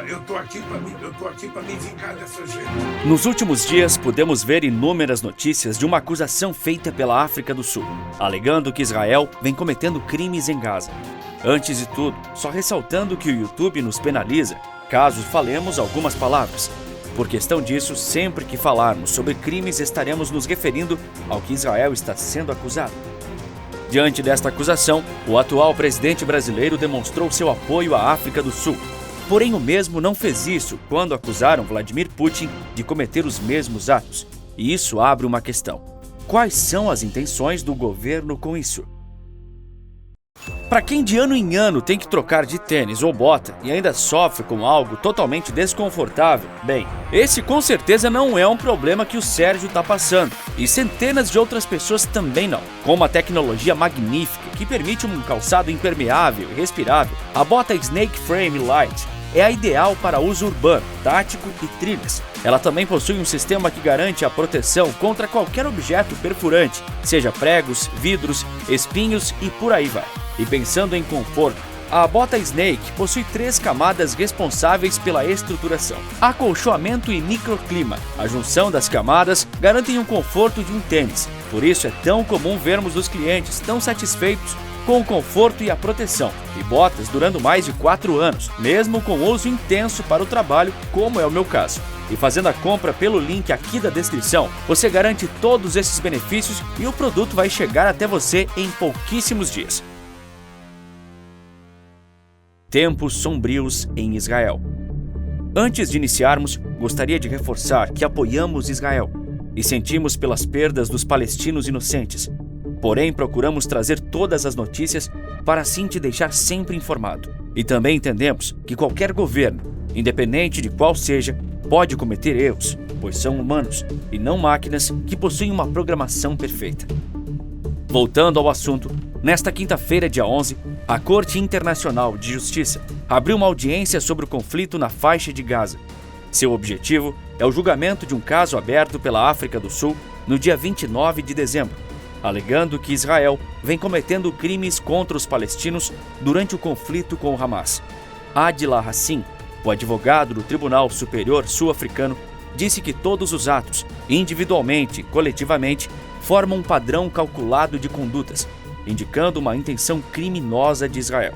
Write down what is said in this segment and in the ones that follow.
Eu tô aqui para me vingar dessa gente. Nos últimos dias, podemos ver inúmeras notícias de uma acusação feita pela África do Sul, alegando que Israel vem cometendo crimes em Gaza. Antes de tudo, só ressaltando que o YouTube nos penaliza caso falemos algumas palavras. Por questão disso, sempre que falarmos sobre crimes, estaremos nos referindo ao que Israel está sendo acusado. Diante desta acusação, o atual presidente brasileiro demonstrou seu apoio à África do Sul. Porém, o mesmo não fez isso quando acusaram Vladimir Putin de cometer os mesmos atos. E isso abre uma questão. Quais são as intenções do governo com isso? Para quem de ano em ano tem que trocar de tênis ou bota e ainda sofre com algo totalmente desconfortável, bem, esse com certeza não é um problema que o Sérgio está passando, e centenas de outras pessoas também não. Com uma tecnologia magnífica que permite um calçado impermeável e respirável, a bota Snake Frame Light é a ideal para uso urbano, tático e trilhas. Ela também possui um sistema que garante a proteção contra qualquer objeto perfurante, seja pregos, vidros, espinhos e por aí vai. E pensando em conforto, a bota Snake possui 3 camadas responsáveis pela estruturação: acolchoamento e microclima. A junção das camadas garantem o conforto de um tênis. Por isso é tão comum vermos os clientes tão satisfeitos com o conforto e a proteção, e botas durando mais de 4 anos, mesmo com uso intenso para o trabalho, como é o meu caso. E fazendo a compra pelo link aqui da descrição, você garante todos esses benefícios e o produto vai chegar até você em pouquíssimos dias. Tempos sombrios em Israel. Antes de iniciarmos, gostaria de reforçar que apoiamos Israel e sentimos pelas perdas dos palestinos inocentes. Porém, procuramos trazer todas as notícias para assim te deixar sempre informado. E também entendemos que qualquer governo, independente de qual seja, pode cometer erros, pois são humanos e não máquinas que possuem uma programação perfeita. Voltando ao assunto, nesta quinta-feira, dia 11, a Corte Internacional de Justiça abriu uma audiência sobre o conflito na faixa de Gaza. Seu objetivo é o julgamento de um caso aberto pela África do Sul no dia 29 de dezembro, alegando que Israel vem cometendo crimes contra os palestinos durante o conflito com o Hamas. Adila Hassim, o advogado do Tribunal Superior Sul-Africano, disse que todos os atos, individualmente e coletivamente, formam um padrão calculado de condutas, indicando uma intenção criminosa de Israel.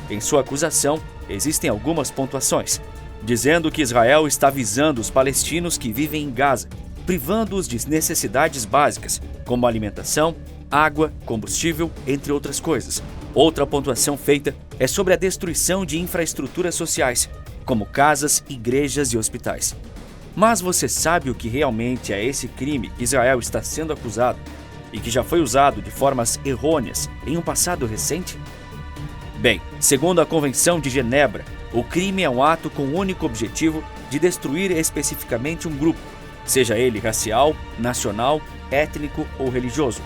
Em sua acusação, existem algumas pontuações, dizendo que Israel está visando os palestinos que vivem em Gaza, privando-os de necessidades básicas, como alimentação, água, combustível, entre outras coisas. Outra pontuação feita é sobre a destruição de infraestruturas sociais, como casas, igrejas e hospitais. Mas você sabe o que realmente é esse crime que Israel está sendo acusado e que já foi usado de formas errôneas em um passado recente? Bem, segundo a Convenção de Genebra, o crime é um ato com o único objetivo de destruir especificamente um grupo, seja ele racial, nacional, étnico ou religioso.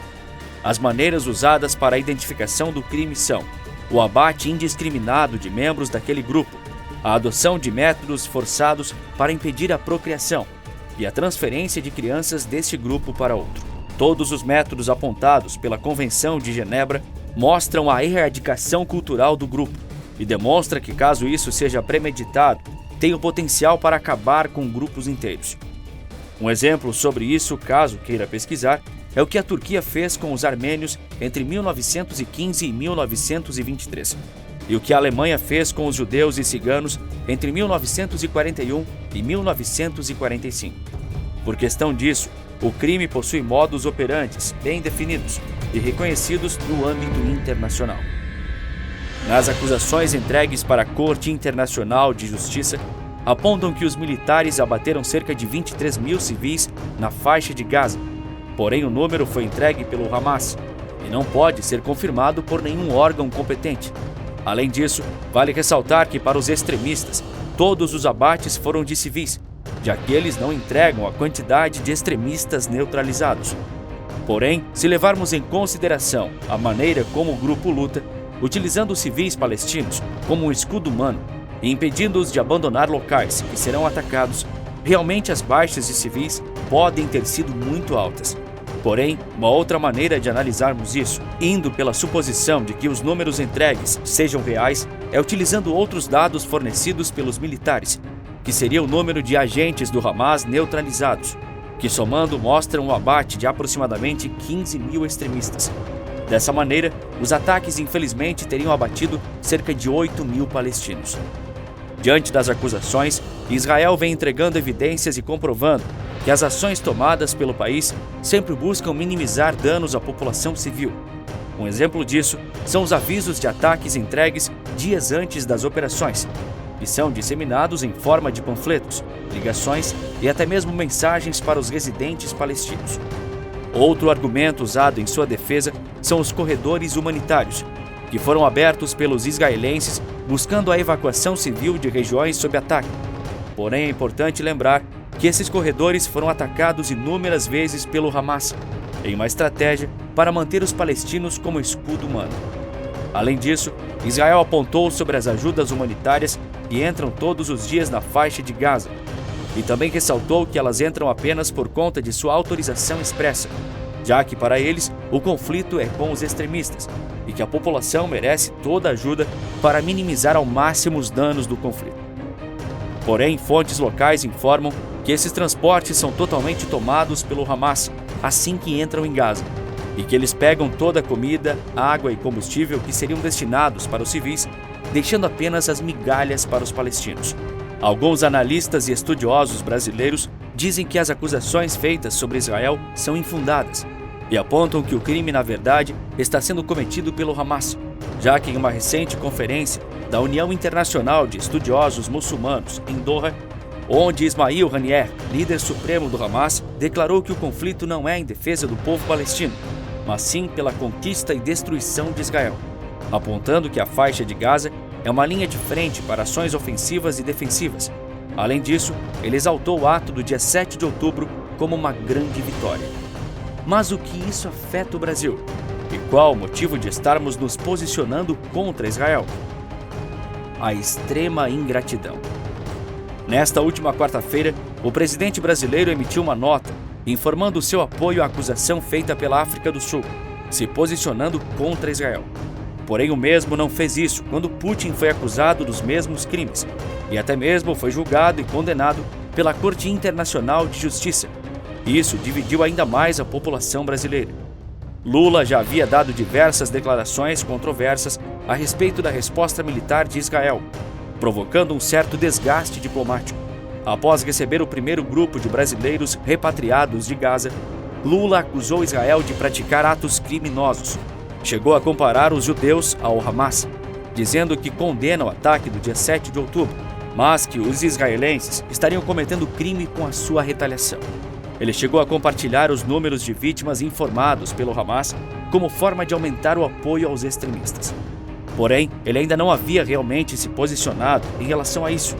As maneiras usadas para a identificação do crime são o abate indiscriminado de membros daquele grupo, a adoção de métodos forçados para impedir a procriação e a transferência de crianças deste grupo para outro. Todos os métodos apontados pela Convenção de Genebra mostram a erradicação cultural do grupo e demonstra que, caso isso seja premeditado, tem o potencial para acabar com grupos inteiros. Um exemplo sobre isso, caso queira pesquisar, é o que a Turquia fez com os armênios entre 1915 e 1923. E o que a Alemanha fez com os judeus e ciganos entre 1941 e 1945. Por questão disso, o crime possui modus operantes bem definidos e reconhecidos no âmbito internacional. Nas acusações entregues para a Corte Internacional de Justiça, apontam que os militares abateram cerca de 23 mil civis na faixa de Gaza. Porém, o número foi entregue pelo Hamas e não pode ser confirmado por nenhum órgão competente. Além disso, vale ressaltar que para os extremistas, todos os abates foram de civis, já que eles não entregam a quantidade de extremistas neutralizados. Porém, se levarmos em consideração a maneira como o grupo luta, utilizando os civis palestinos como um escudo humano e impedindo-os de abandonar locais que serão atacados, realmente as baixas de civis podem ter sido muito altas. Porém, uma outra maneira de analisarmos isso, indo pela suposição de que os números entregues sejam reais, é utilizando outros dados fornecidos pelos militares, que seria o número de agentes do Hamas neutralizados, que somando mostram o abate de aproximadamente 15 mil extremistas. Dessa maneira, os ataques infelizmente teriam abatido cerca de 8 mil palestinos. Diante das acusações, Israel vem entregando evidências e comprovando que as ações tomadas pelo país sempre buscam minimizar danos à população civil. Um exemplo disso são os avisos de ataques entregues dias antes das operações, que são disseminados em forma de panfletos, ligações e até mesmo mensagens para os residentes palestinos. Outro argumento usado em sua defesa são os corredores humanitários, que foram abertos pelos israelenses buscando a evacuação civil de regiões sob ataque. Porém, é importante lembrar que esses corredores foram atacados inúmeras vezes pelo Hamas, em uma estratégia para manter os palestinos como escudo humano. Além disso, Israel apontou sobre as ajudas humanitárias que entram todos os dias na faixa de Gaza, e também ressaltou que elas entram apenas por conta de sua autorização expressa, já que para eles o conflito é com os extremistas e que a população merece toda a ajuda para minimizar ao máximo os danos do conflito. Porém, fontes locais informam que esses transportes são totalmente tomados pelo Hamas assim que entram em Gaza, e que eles pegam toda a comida, água e combustível que seriam destinados para os civis, deixando apenas as migalhas para os palestinos. Alguns analistas e estudiosos brasileiros dizem que as acusações feitas sobre Israel são infundadas e apontam que o crime, na verdade, está sendo cometido pelo Hamas, já que em uma recente conferência da União Internacional de Estudiosos Muçulmanos, em Doha, onde Ismail Haniyeh, líder supremo do Hamas, declarou que o conflito não é em defesa do povo palestino, mas sim pela conquista e destruição de Israel, apontando que a faixa de Gaza é uma linha de frente para ações ofensivas e defensivas. Além disso, ele exaltou o ato do dia 7 de outubro como uma grande vitória. Mas o que isso afeta o Brasil? E qual o motivo de estarmos nos posicionando contra Israel? A extrema ingratidão. Nesta última quarta-feira, o presidente brasileiro emitiu uma nota informando seu apoio à acusação feita pela África do Sul, se posicionando contra Israel. Porém, o mesmo não fez isso quando Putin foi acusado dos mesmos crimes e até mesmo foi julgado e condenado pela Corte Internacional de Justiça. Isso dividiu ainda mais a população brasileira. Lula já havia dado diversas declarações controversas a respeito da resposta militar de Israel, provocando um certo desgaste diplomático. Após receber o primeiro grupo de brasileiros repatriados de Gaza, Lula acusou Israel de praticar atos criminosos. Chegou a comparar os judeus ao Hamas, dizendo que condena o ataque do dia 7 de outubro, mas que os israelenses estariam cometendo crime com a sua retaliação. Ele chegou a compartilhar os números de vítimas informados pelo Hamas como forma de aumentar o apoio aos extremistas. Porém, ele ainda não havia realmente se posicionado em relação a isso,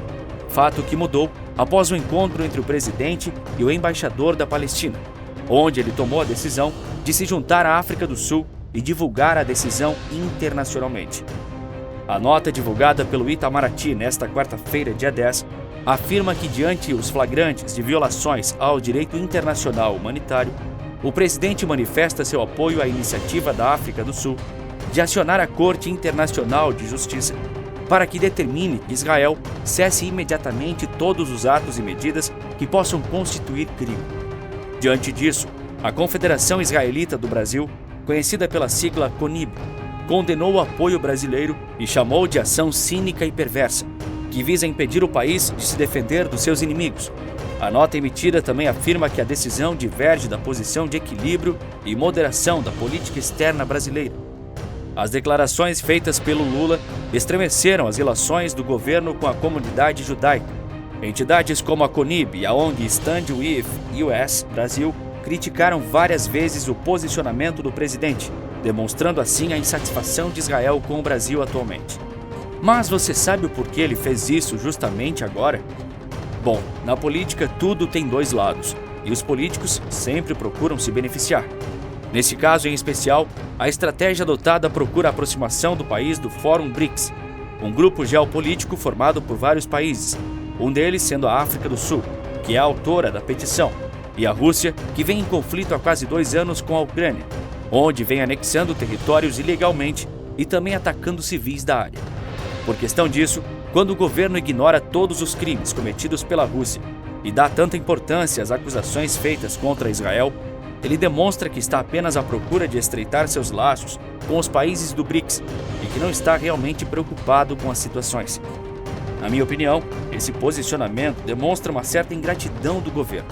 fato que mudou após o encontro entre o presidente e o embaixador da Palestina, onde ele tomou a decisão de se juntar à África do Sul e divulgar a decisão internacionalmente. A nota divulgada pelo Itamaraty nesta quarta-feira, dia 10, afirma que, diante os flagrantes de violações ao direito internacional humanitário, o presidente manifesta seu apoio à iniciativa da África do Sul de acionar a Corte Internacional de Justiça para que determine que Israel cesse imediatamente todos os atos e medidas que possam constituir crime. Diante disso, a Confederação Israelita do Brasil, conhecida pela sigla CONIB, condenou o apoio brasileiro e chamou de ação cínica e perversa, que visa impedir o país de se defender dos seus inimigos. A nota emitida também afirma que a decisão diverge da posição de equilíbrio e moderação da política externa brasileira. As declarações feitas pelo Lula estremeceram as relações do governo com a comunidade judaica. Entidades como a CONIB e a ONG Stand With US Brasil criticaram várias vezes o posicionamento do presidente, demonstrando assim a insatisfação de Israel com o Brasil atualmente. Mas você sabe o porquê ele fez isso justamente agora? Bom, na política tudo tem dois lados, e os políticos sempre procuram se beneficiar. Nesse caso em especial, a estratégia adotada procura a aproximação do país do Fórum BRICS, um grupo geopolítico formado por vários países, um deles sendo a África do Sul, que é a autora da petição, e a Rússia, que vem em conflito há quase 2 anos com a Ucrânia, onde vem anexando territórios ilegalmente e também atacando civis da área. Por questão disso, quando o governo ignora todos os crimes cometidos pela Rússia e dá tanta importância às acusações feitas contra Israel, ele demonstra que está apenas à procura de estreitar seus laços com os países do BRICS e que não está realmente preocupado com as situações. Na minha opinião, esse posicionamento demonstra uma certa ingratidão do governo,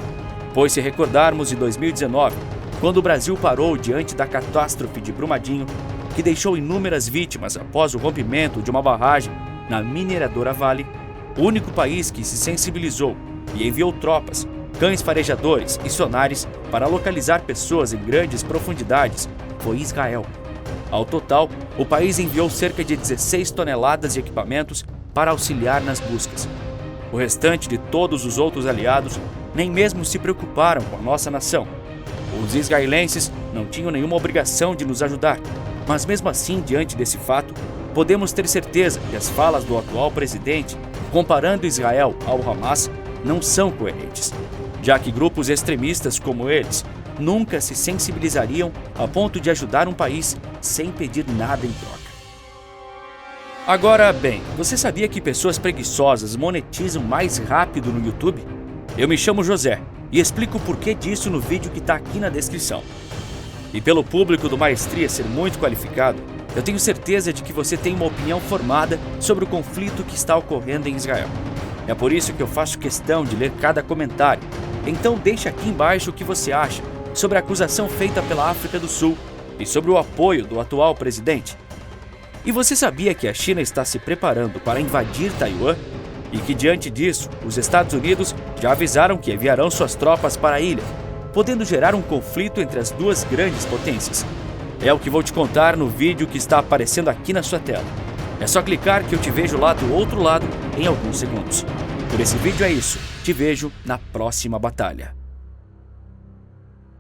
pois se recordarmos de 2019, quando o Brasil parou diante da catástrofe de Brumadinho, que deixou inúmeras vítimas após o rompimento de uma barragem na mineradora Vale, o único país que se sensibilizou e enviou tropas, cães farejadores e sonares para localizar pessoas em grandes profundidades foi Israel. Ao total, o país enviou cerca de 16 toneladas de equipamentos para auxiliar nas buscas. O restante de todos os outros aliados nem mesmo se preocuparam com a nossa nação. Os israelenses não tinham nenhuma obrigação de nos ajudar, mas mesmo assim, diante desse fato, podemos ter certeza que as falas do atual presidente, comparando Israel ao Hamas, não são coerentes, já que grupos extremistas como eles nunca se sensibilizariam a ponto de ajudar um país sem pedir nada em troca. Agora, bem, você sabia que pessoas preguiçosas monetizam mais rápido no YouTube? Eu me chamo José e explico o porquê disso no vídeo que está aqui na descrição. E pelo público do Maestria ser muito qualificado, eu tenho certeza de que você tem uma opinião formada sobre o conflito que está ocorrendo em Israel. É por isso que eu faço questão de ler cada comentário. Então deixa aqui embaixo o que você acha sobre a acusação feita pela África do Sul e sobre o apoio do atual presidente. E você sabia que a China está se preparando para invadir Taiwan? E que diante disso, os Estados Unidos já avisaram que enviarão suas tropas para a ilha, podendo gerar um conflito entre as duas grandes potências. É o que vou te contar no vídeo que está aparecendo aqui na sua tela. É só clicar que eu te vejo lá do outro lado em alguns segundos. Por esse vídeo é isso. Te vejo na próxima batalha.